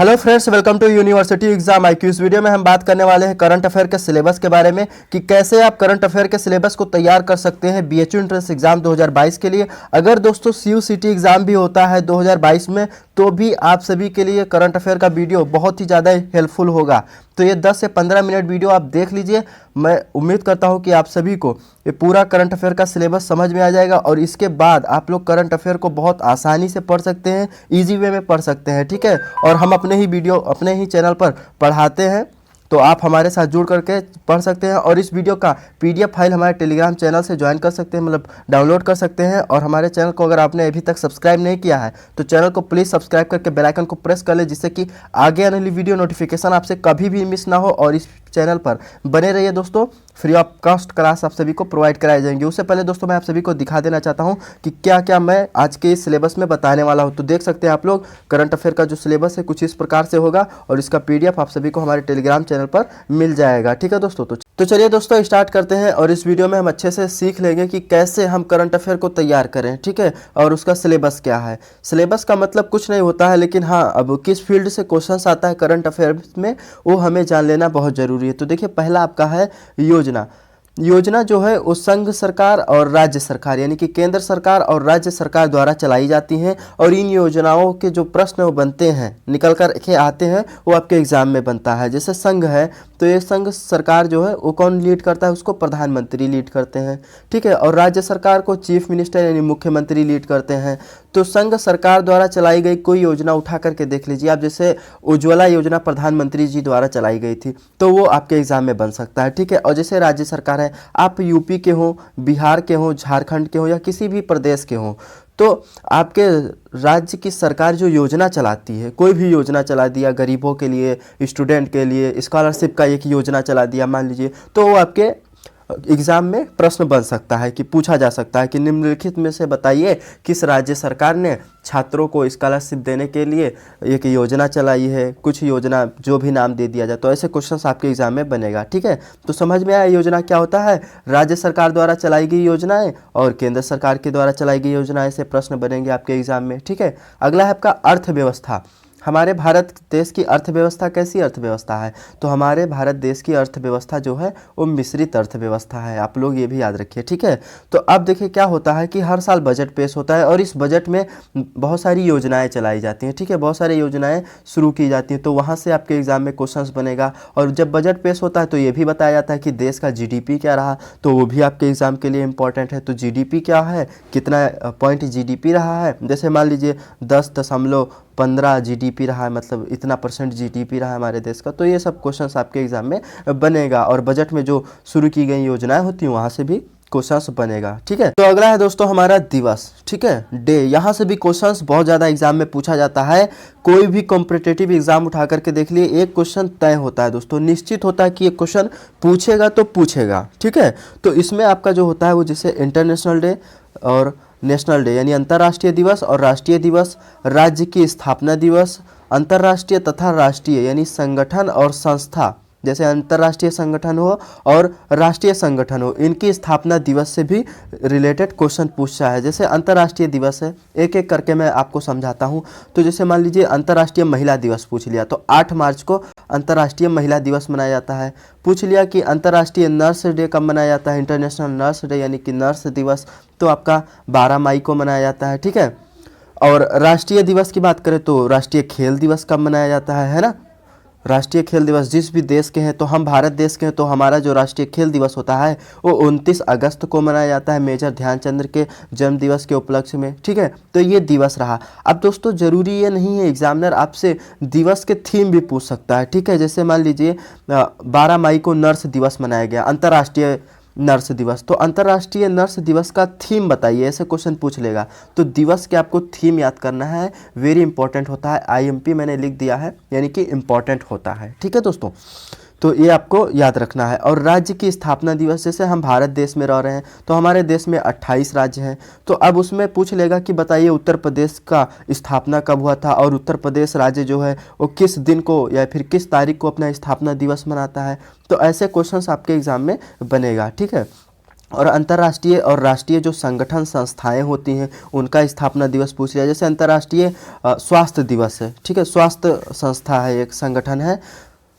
Hello friends, welcome to university exam IQ। इस video में हम बात करने वाले हैं करंट अफेयर के सिलेबस के बारे में कि कैसे आप करंट अफेयर के सिलेबस को तैयार कर सकते हैं BHU एंट्रेंस एग्जाम 2022 के लिए। अगर दोस्तों CUCT एग्जाम भी होता है 2022 में तो भी आप सभी के लिए करंट अफेयर का वीडियो बहुत ही ज़्यादा हेल्पफुल होगा। तो ये 10 से 15 मिनट वीडियो आप देख लीजिए। मैं उम्मीद करता हूँ कि आप सभी को ये पूरा करंट अफेयर का सिलेबस समझ में आ जाएगा और इसके बाद आप लोग करंट अफेयर को बहुत आसानी से पढ़ सकते हैं, ईजी वे में पढ़ सकते हैं, ठीक है। और हम अपने ही वीडियो अपने ही चैनल पर पढ़ाते हैं, तो आप हमारे साथ जुड़ करके पढ़ सकते हैं। और इस वीडियो का PDF फाइल हमारे टेलीग्राम चैनल से ज्वाइन कर सकते हैं, मतलब डाउनलोड कर सकते हैं। और हमारे चैनल को अगर आपने अभी तक सब्सक्राइब नहीं किया है तो चैनल को प्लीज़ सब्सक्राइब करके बेल आइकन को प्रेस कर ले, जिससे कि आगे आने वाली वीडियो नोटिफिकेशन आपसे कभी भी मिस ना हो। और इस चैनल पर बने रहिए दोस्तों, फ्री ऑफ कॉस्ट क्लास आप सभी को प्रोवाइड कराई जाएंगी। उससे पहले दोस्तों मैं आप सभी को दिखा देना चाहता हूं कि क्या क्या मैं आज के इस सिलेबस में बताने वाला हूं। तो देख सकते हैं आप लोग, करंट अफेयर का जो सिलेबस है कुछ इस प्रकार से होगा और इसका PDF आप सभी को हमारे टेलीग्राम चैनल पर मिल जाएगा, ठीक है दोस्तों। तो चलिए दोस्तों स्टार्ट करते हैं और इस वीडियो में हम अच्छे से सीख लेंगे कि कैसे हम करंट अफेयर को तैयार करें, ठीक है। और उसका सिलेबस क्या है। सिलेबस का मतलब कुछ नहीं होता है, लेकिन हाँ, अब किस फील्ड से क्वेश्चंस आता है करंट अफेयर में वो हमें जान लेना बहुत ज़रूरी है। तो देखिए, पहला आपका है योजना। योजना जो है वो संघ सरकार और राज्य सरकार यानी कि केंद्र सरकार और राज्य सरकार द्वारा चलाई जाती हैं। और इन योजनाओं के जो प्रश्न वो बनते हैं, निकल कर के आते हैं, वो आपके एग्जाम में बनता है। जैसे संघ है तो ये संघ सरकार जो है वो कौन लीड करता है, उसको प्रधानमंत्री लीड करते हैं, ठीक है। और राज्य सरकार को चीफ मिनिस्टर यानी मुख्यमंत्री लीड करते हैं। तो संघ सरकार द्वारा चलाई गई कोई योजना उठा करके देख लीजिए आप, जैसे उज्ज्वला योजना प्रधानमंत्री जी द्वारा चलाई गई थी, तो वो आपके एग्जाम में बन सकता है, ठीक है। और जैसे राज्य सरकार है, आप यूपी के हो, बिहार के हो, झारखंड के हो या किसी भी प्रदेश के हो, तो आपके राज्य की सरकार जो योजना चलाती है, कोई भी योजना चला दिया, गरीबों के लिए, स्टूडेंट के लिए स्कॉलरशिप का एक योजना चला दिया मान लीजिए, तो वो आपके एग्जाम में प्रश्न बन सकता है कि पूछा जा सकता है कि निम्नलिखित में से बताइए किस राज्य सरकार ने छात्रों को स्कॉलरशिप देने के लिए एक योजना चलाई है। कुछ योजना जो भी नाम दे दिया जाए, तो ऐसे क्वेश्चंस आपके एग्जाम में बनेगा, ठीक है। तो समझ में आया योजना क्या होता है। राज्य सरकार द्वारा चलाई गई योजनाएं और केंद्र सरकार के द्वारा चलाई गई योजनाएं से प्रश्न बनेंगे आपके एग्जाम में, ठीक है। अगला है आपका अर्थव्यवस्था। हमारे भारत देश की अर्थव्यवस्था कैसी अर्थव्यवस्था है, तो हमारे भारत देश की अर्थव्यवस्था जो है वो मिश्रित अर्थव्यवस्था है। आप लोग ये भी याद रखिए, ठीक है। तो अब देखिए क्या होता है कि हर साल बजट पेश होता है और इस बजट में बहुत सारी योजनाएं चलाई जाती हैं, ठीक है। बहुत सारी योजनाएं शुरू की जाती हैं, तो वहाँ से आपके एग्जाम में क्वेश्चंस बनेगा। और जब बजट पेश होता है तो ये भी बताया जाता है कि देश का GDP क्या रहा, तो वो भी आपके एग्जाम के लिए इंपॉर्टेंट है। तो GDP क्या है, कितना पॉइंट GDP रहा है। जैसे मान लीजिए 10.15 GDP रहा है, मतलब इतना % GDP रहा है हमारे देश का। तो ये सब क्वेश्चंस आपके एग्जाम में बनेगा और बजट में जो शुरू की गई योजनाएं होती हैं वहाँ से भी क्वेश्चंस बनेगा, ठीक है। तो अगला है दोस्तों हमारा दिवस, ठीक है, डे। यहाँ से भी क्वेश्चंस बहुत ज़्यादा एग्जाम में पूछा जाता है। कोई भी कॉम्पिटिटिव एग्जाम उठा करके देख लिए, एक क्वेश्चन तय होता है दोस्तों, निश्चित होता है कि एक क्वेश्चन पूछेगा तो पूछेगा, ठीक है। तो इसमें आपका जो होता है वो जैसे इंटरनेशनल डे और नेशनल डे यानी अंतर्राष्ट्रीय दिवस और राष्ट्रीय दिवस, राज्य की स्थापना दिवस, अंतर्राष्ट्रीय तथा राष्ट्रीय यानी संगठन और संस्था, जैसे अंतर्राष्ट्रीय संगठन हो और राष्ट्रीय संगठन हो, इनकी स्थापना दिवस से भी रिलेटेड क्वेश्चन पूछा है। जैसे अंतर्राष्ट्रीय दिवस है, एक एक करके मैं आपको समझाता हूँ। तो जैसे मान लीजिए अंतर्राष्ट्रीय महिला दिवस पूछ लिया, तो 8 मार्च को अंतर्राष्ट्रीय महिला दिवस मनाया जाता है। पूछ लिया कि अंतर्राष्ट्रीय नर्स डे कब मनाया जाता है, इंटरनेशनल नर्स डे यानी कि नर्स दिवस, तो आपका 12 मई को मनाया जाता है, ठीक है। और राष्ट्रीय दिवस की बात करें तो राष्ट्रीय खेल दिवस कब मनाया जाता है ना। राष्ट्रीय खेल दिवस जिस भी देश के हैं, तो हम भारत देश के हैं, तो हमारा जो राष्ट्रीय खेल दिवस होता है वो 29 अगस्त को मनाया जाता है, मेजर ध्यानचंद्र के जन्म दिवस के उपलक्ष्य में, ठीक है। तो ये दिवस रहा। अब दोस्तों जरूरी ये नहीं है, एग्जामिनर आपसे दिवस के थीम भी पूछ सकता है, ठीक है। जैसे मान लीजिए 12 मई को नर्स दिवस मनाया गया, अंतर्राष्ट्रीय नर्स दिवस, तो अंतर्राष्ट्रीय नर्स दिवस का थीम बताइए, ऐसे क्वेश्चन पूछ लेगा। तो दिवस के आपको थीम याद करना है, वेरी इंपॉर्टेंट होता है। IMP मैंने लिख दिया है यानी कि इंपॉर्टेंट होता है, ठीक है दोस्तों। तो ये आपको याद रखना है। और राज्य की स्थापना दिवस, जैसे हम भारत देश में रह रहे हैं तो हमारे देश में 28 राज्य हैं, तो अब उसमें पूछ लेगा कि बताइए उत्तर प्रदेश का स्थापना कब हुआ था और उत्तर प्रदेश राज्य जो है वो किस दिन को या फिर किस तारीख को अपना स्थापना दिवस मनाता है। तो ऐसे क्वेश्चंस आपके एग्जाम में बनेगा, ठीक है। और अंतर्राष्ट्रीय और राष्ट्रीय जो संगठन संस्थाएं होती हैं उनका स्थापना दिवस पूछ लिया। जैसे अंतर्राष्ट्रीय स्वास्थ्य दिवस है, ठीक है, स्वास्थ्य संस्था है, एक संगठन है,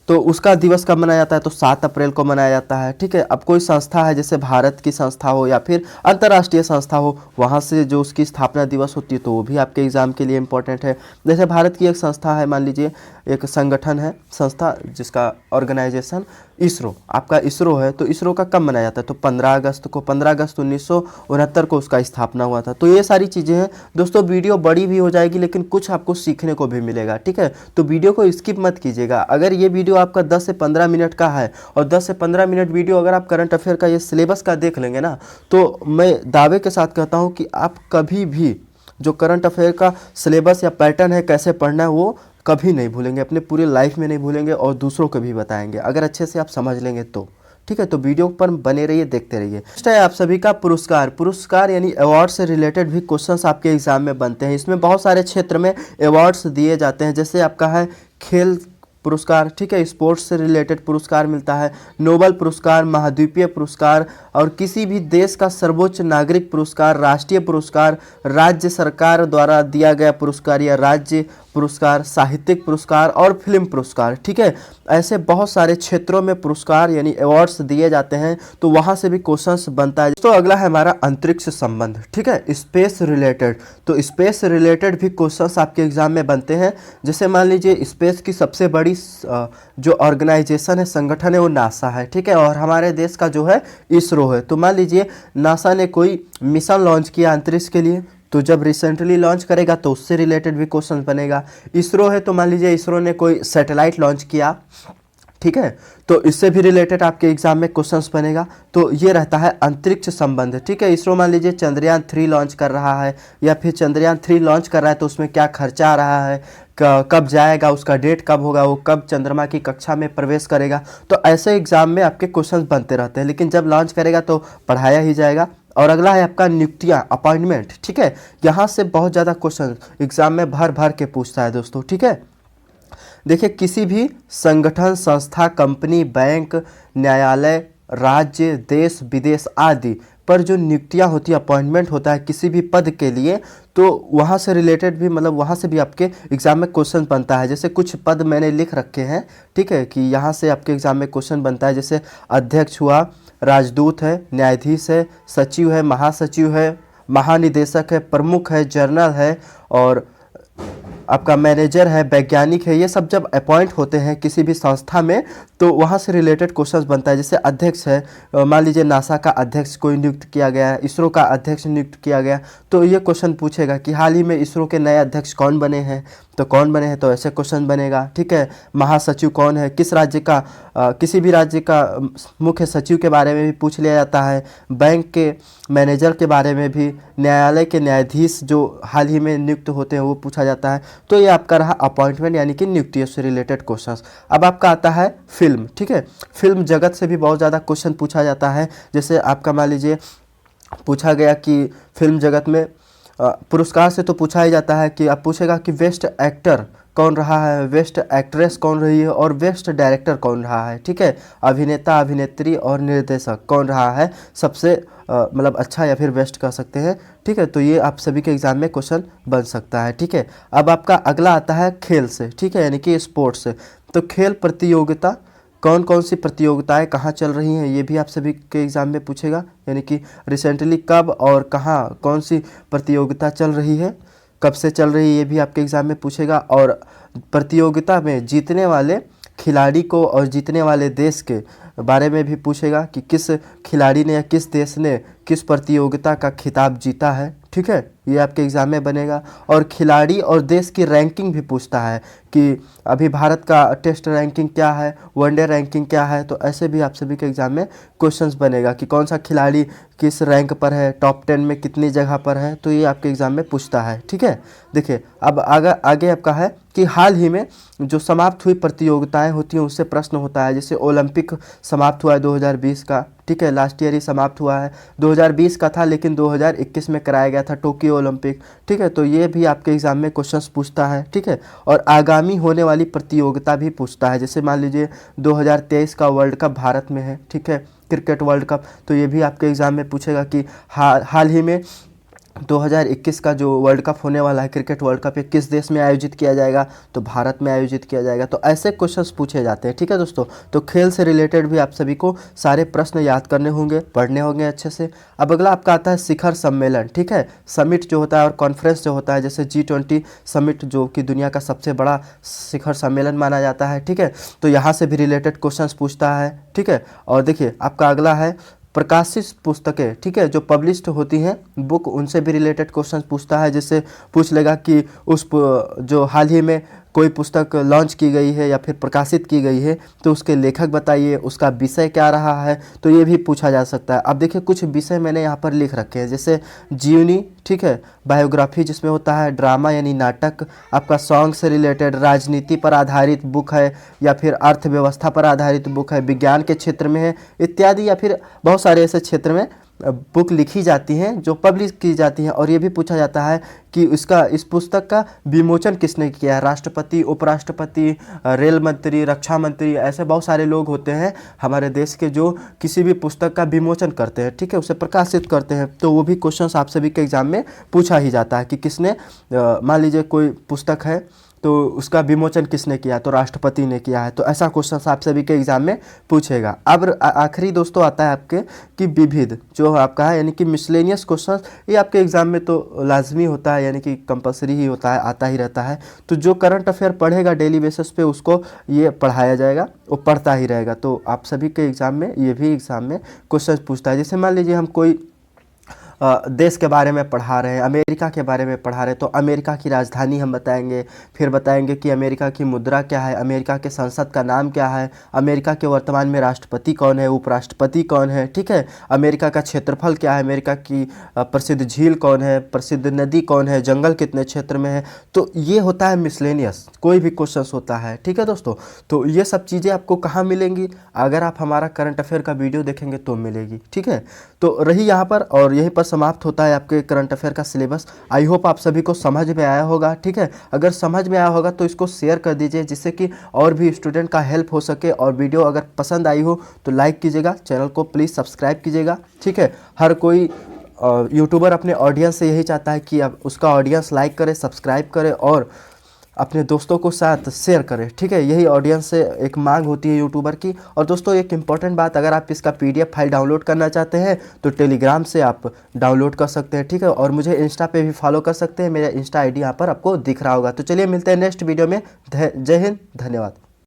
तो उसका दिवस कब मनाया जाता है, तो 7 अप्रैल को मनाया जाता है, ठीक है। अब कोई संस्था है, जैसे भारत की संस्था हो या फिर अंतर्राष्ट्रीय संस्था हो, वहाँ से जो उसकी स्थापना दिवस होती है तो वो भी आपके एग्ज़ाम के लिए इम्पोर्टेंट है। जैसे भारत की एक संस्था है, मान लीजिए एक संगठन है, संस्था जिसका ऑर्गेनाइजेशन इसरो, आपका इसरो है, तो इसरो का कब मनाया जाता है, तो 15 अगस्त को, 15 अगस्त 1969 को उसका स्थापना हुआ था। तो ये सारी चीज़ें हैं दोस्तों। वीडियो बड़ी भी हो जाएगी लेकिन कुछ आपको सीखने को भी मिलेगा, ठीक है। तो वीडियो को स्किप मत कीजिएगा। अगर ये वीडियो आपका 10 से 15 मिनट का है और 10 से 15 मिनट वीडियो अगर आप करंट अफेयर का ये सिलेबस का देख लेंगे ना, तो मैं दावे के साथ कहता हूँ कि आप कभी भी जो करंट अफेयर का सिलेबस या पैटर्न है कैसे पढ़ना है वो कभी नहीं भूलेंगे, अपने पूरे लाइफ में नहीं भूलेंगे और दूसरों को भी बताएंगे अगर अच्छे से आप समझ लेंगे तो, ठीक है। तो वीडियो पर बने रहिए, देखते रहिए। नेक्स्ट है आप सभी का पुरस्कार। पुरस्कार यानी अवार्ड से रिलेटेड भी क्वेश्चंस आपके एग्जाम में बनते हैं। इसमें बहुत सारे क्षेत्र में अवार्ड्स दिए जाते हैं, जैसे आपका है खेल पुरस्कार, ठीक है, स्पोर्ट्स से रिलेटेड पुरस्कार मिलता है, नोबल पुरस्कार, महाद्वीपीय पुरस्कार और किसी भी देश का सर्वोच्च नागरिक पुरस्कार, राष्ट्रीय पुरस्कार, राज्य सरकार द्वारा दिया गया पुरस्कार या राज्य पुरस्कार, साहित्यिक पुरस्कार और फिल्म पुरस्कार, ठीक है। ऐसे बहुत सारे क्षेत्रों में पुरस्कार यानी अवार्ड्स दिए जाते हैं, तो वहाँ से भी क्वेश्चंस बनता है। तो अगला है हमारा अंतरिक्ष संबंध, ठीक है, स्पेस रिलेटेड। तो स्पेस रिलेटेड भी क्वेश्चंस आपके एग्जाम में बनते हैं। जैसे मान लीजिए स्पेस की सबसे बड़ी जो ऑर्गेनाइजेशन है, संगठन है, वो नासा है, ठीक है, और हमारे देश का जो है इसरो है। तो मान लीजिए नासा ने कोई मिशन लॉन्च किया अंतरिक्ष के लिए, तो जब रिसेंटली लॉन्च करेगा तो उससे रिलेटेड भी क्वेश्चन बनेगा। इसरो है तो मान लीजिए इसरो ने कोई सैटेलाइट लॉन्च किया, ठीक है, तो इससे भी रिलेटेड आपके एग्जाम में क्वेश्चंस बनेगा। तो ये रहता है अंतरिक्ष संबंध, ठीक है। इसरो मान लीजिए चंद्रयान 3 लॉन्च कर रहा है या फिर चंद्रयान 3 लॉन्च कर रहा है तो उसमें क्या खर्चा आ रहा है, कब जाएगा, उसका डेट कब होगा, वो कब चंद्रमा की कक्षा में प्रवेश करेगा। तो ऐसे एग्जाम में आपके क्वेश्चंस बनते रहते हैं, लेकिन जब लॉन्च करेगा तो पढ़ाया ही जाएगा। और अगला है आपका नियुक्तियाँ, अपॉइंटमेंट, ठीक है। यहाँ से बहुत ज़्यादा क्वेश्चन एग्जाम में भर भर के पूछता है दोस्तों, ठीक है। देखिए किसी भी संगठन, संस्था, कंपनी, बैंक, न्यायालय, राज्य, देश विदेश आदि पर जो नियुक्तियां होती है, अपॉइंटमेंट होता है किसी भी पद के लिए, तो वहाँ से रिलेटेड भी मतलब वहाँ से भी आपके एग्जाम में क्वेश्चन बनता है। जैसे कुछ पद मैंने लिख रखे हैं, ठीक है, कि यहाँ से आपके एग्जाम में क्वेश्चन बनता है। जैसे अध्यक्ष हुआ, राजदूत है, न्यायाधीश है, सचिव है, महासचिव है, महानिदेशक है, प्रमुख है, जनरल है और आपका मैनेजर है, वैज्ञानिक है। ये सब जब अपॉइंट होते हैं किसी भी संस्था में तो वहाँ से रिलेटेड क्वेश्चंस बनता है। जैसे अध्यक्ष है, मान लीजिए नासा का अध्यक्ष कोई नियुक्त किया गया है, इसरो का अध्यक्ष नियुक्त किया गया, तो ये क्वेश्चन पूछेगा कि हाल ही में इसरो के नए अध्यक्ष कौन बने हैं, तो कौन बने हैं, तो ऐसे क्वेश्चन बनेगा, ठीक है। महासचिव कौन है, किस राज्य का, किसी भी राज्य का मुख्य सचिव के बारे में भी पूछ लिया जाता है। बैंक के मैनेजर के बारे में भी, न्यायालय के न्यायाधीश जो हाल ही में नियुक्त होते हैं वो पूछा जाता है। तो ये आपका रहा अपॉइंटमेंट यानी कि नियुक्ति से रिलेटेड क्वेश्चंस। अब आपका आता है फिल्म, ठीक है। फिल्म जगत से भी बहुत ज़्यादा क्वेश्चन पूछा जाता है। जैसे आपका मान लीजिए पूछा गया कि फिल्म जगत में पुरस्कार से तो पूछा ही जाता है कि आप पूछेगा कि बेस्ट एक्टर कौन रहा है, बेस्ट एक्ट्रेस कौन रही है और बेस्ट डायरेक्टर कौन रहा है, ठीक है। अभिनेता, अभिनेत्री और निर्देशक कौन रहा है सबसे मतलब अच्छा या फिर बेस्ट कह सकते हैं, ठीक है। तो ये आप सभी के एग्जाम में क्वेश्चन बन सकता है, ठीक है। अब आपका अगला आता है खेल से, ठीक है, यानी कि स्पोर्ट्स से। तो खेल प्रतियोगिता, कौन कौन सी प्रतियोगिताएं कहाँ चल रही हैं, ये भी आप सभी के एग्ज़ाम में पूछेगा, यानी कि रिसेंटली कब और कहाँ कौन सी प्रतियोगिता चल रही है, कब से चल रही है, ये भी आपके एग्ज़ाम में पूछेगा। और प्रतियोगिता में जीतने वाले खिलाड़ी को और जीतने वाले देश के बारे में भी पूछेगा कि किस खिलाड़ी ने या किस देश ने किस प्रतियोगिता का खिताब जीता है, ठीक है, ये आपके एग्ज़ाम में बनेगा। और खिलाड़ी और देश की रैंकिंग भी पूछता है कि अभी भारत का टेस्ट रैंकिंग क्या है, वनडे रैंकिंग क्या है। तो ऐसे भी आप सभी के एग्ज़ाम में क्वेश्चंस बनेगा कि कौन सा खिलाड़ी किस रैंक पर है, टॉप 10 में कितनी जगह पर है, तो ये आपके एग्ज़ाम में पूछता है, ठीक है। देखिए अब आगे आपका है कि हाल ही में जो समाप्त हुई प्रतियोगिताएं होती हैं उससे प्रश्न होता है। जैसे ओलंपिक समाप्त हुआ है 2020 का, ठीक है, लास्ट ईयर ही समाप्त हुआ है, 2020 का था लेकिन 2021 में कराया गया था टोक्यो टोक्यो ओलंपिक, ठीक है। तो ये भी आपके एग्जाम में क्वेश्चंस पूछता है, ठीक है। और आगामी होने वाली प्रतियोगिता भी पूछता है, जैसे मान लीजिए 2023 का वर्ल्ड कप भारत में है, ठीक है, क्रिकेट वर्ल्ड कप। तो ये भी आपके एग्ज़ाम में पूछेगा कि हाल ही में 2021 का जो वर्ल्ड कप होने वाला है, क्रिकेट वर्ल्ड कप, ये किस देश में आयोजित किया जाएगा, तो भारत में आयोजित किया जाएगा। तो ऐसे क्वेश्चंस पूछे जाते हैं, ठीक है दोस्तों। तो खेल से रिलेटेड भी आप सभी को सारे प्रश्न याद करने होंगे, पढ़ने होंगे अच्छे से। अब अगला आपका आता है शिखर सम्मेलन, ठीक है। समिट जो होता है और कॉन्फ्रेंस जो होता है, जैसे G20 समिट जो कि दुनिया का सबसे बड़ा शिखर सम्मेलन माना जाता है, ठीक है। तो यहाँ से भी रिलेटेड क्वेश्चंस पूछता है, ठीक है। और देखिए आपका अगला है प्रकाशित पुस्तकें, ठीक है, जो पब्लिश्ड होती हैं बुक, उनसे भी रिलेटेड क्वेश्चन पूछता है। जैसे पूछ लेगा कि जो हाल ही में कोई पुस्तक लॉन्च की गई है या फिर प्रकाशित की गई है, तो उसके लेखक बताइए, उसका विषय क्या रहा है, तो ये भी पूछा जा सकता है। अब देखिए कुछ विषय मैंने यहाँ पर लिख रखे हैं, जैसे जीवनी, ठीक है, बायोग्राफी जिसमें होता है, ड्रामा यानी नाटक, आपका सॉन्ग से रिलेटेड, राजनीति पर आधारित बुक है या फिर अर्थव्यवस्था पर आधारित बुक है, विज्ञान के क्षेत्र में है इत्यादि, या फिर बहुत सारे ऐसे क्षेत्र में बुक लिखी जाती हैं जो पब्लिश की जाती हैं। और ये भी पूछा जाता है कि इस पुस्तक का विमोचन किसने किया है, राष्ट्रपति, उपराष्ट्रपति, रेल मंत्री, रक्षा मंत्री, ऐसे बहुत सारे लोग होते हैं हमारे देश के जो किसी भी पुस्तक का विमोचन करते हैं, ठीक है, उसे प्रकाशित करते हैं। तो वो भी क्वेश्चंस आप सभी के एग्जाम में पूछा ही जाता है कि किसने, मान लीजिए कोई पुस्तक है तो उसका विमोचन किसने किया, तो राष्ट्रपति ने किया है। तो ऐसा क्वेश्चन आप सभी के एग्जाम में पूछेगा। अब आखिरी दोस्तों आता है आपके कि विविध जो आपका है, यानी कि मिसलेनियस क्वेश्चन, ये आपके एग्जाम में तो लाजमी होता है, यानी कि कंपलसरी ही होता है, आता ही रहता है। तो जो करंट अफेयर पढ़ेगा डेली बेसिस पे, उसको ये पढ़ाया जाएगा, वो पढ़ता ही रहेगा। तो आप सभी के एग्जाम में ये भी एग्जाम में क्वेश्चन पूछता है। जैसे मान लीजिए हम कोई देश के बारे में पढ़ा रहे हैं, अमेरिका के बारे में पढ़ा रहे हैं, तो अमेरिका की राजधानी हम बताएंगे, फिर बताएंगे कि अमेरिका की मुद्रा क्या है, अमेरिका के संसद का नाम क्या है, अमेरिका के वर्तमान में राष्ट्रपति कौन है, उपराष्ट्रपति कौन है, ठीक है, अमेरिका का क्षेत्रफल क्या है, अमेरिका की प्रसिद्ध झील कौन है, प्रसिद्ध नदी कौन है, जंगल कितने क्षेत्र में है। तो ये होता है मिसलेनियस, कोई भी क्वेश्चन होता है, ठीक है दोस्तों। तो ये सब चीज़ें आपको कहाँ मिलेंगी, अगर आप हमारा करंट अफेयर का वीडियो देखेंगे तो मिलेगी, ठीक है। तो रही यहाँ पर, और यहीं पर समाप्त होता है आपके करंट अफेयर का सिलेबस। आई होप आप सभी को समझ में आया होगा, ठीक है। अगर समझ में आया होगा तो इसको शेयर कर दीजिए, जिससे कि और भी स्टूडेंट का हेल्प हो सके। और वीडियो अगर पसंद आई हो तो लाइक कीजिएगा, चैनल को प्लीज़ सब्सक्राइब कीजिएगा, ठीक है। हर कोई यूट्यूबर अपने ऑडियंस से यही चाहता है कि अब उसका ऑडियंस लाइक करे, सब्सक्राइब करे और अपने दोस्तों को साथ शेयर करें, ठीक है। यही ऑडियंस से एक मांग होती है यूट्यूबर की। और दोस्तों एक इम्पॉर्टेंट बात, अगर आप इसका PDF फाइल डाउनलोड करना चाहते हैं तो टेलीग्राम से आप डाउनलोड कर सकते हैं, ठीक है। और मुझे इंस्टा पे भी फॉलो कर सकते हैं, मेरा इंस्टा ID यहाँ पर आपको दिख रहा होगा। तो चलिए मिलते हैं नेक्स्ट वीडियो में। जय हिंद, धन्यवाद।